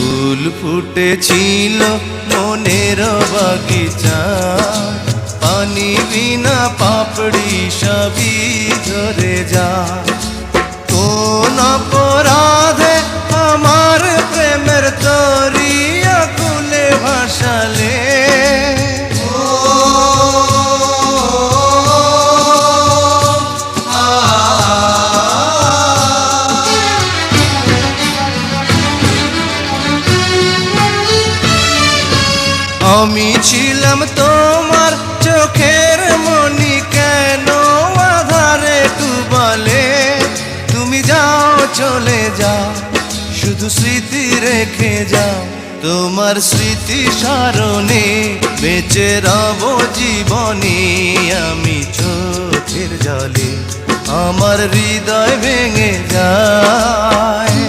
ফুল ফুটেছিল মনের বাগিচা, পানি বিনা পাপড়ি সবই ঝরে যায়। কোন অপরাধে আমার প্রেমের তরি আকুলে ভাসালে, আমি ছিলাম তোমার চোখের মনি, কেন আধারে ডুবালে? তুমি যাও চলে যাও, শুধু স্মৃতি রেখে যাও। তোমার স্মৃতি স্মরণে বেঁচে রব জীবনে। আমি চোখের জলে আমার হৃদয় ভেঙে যায়।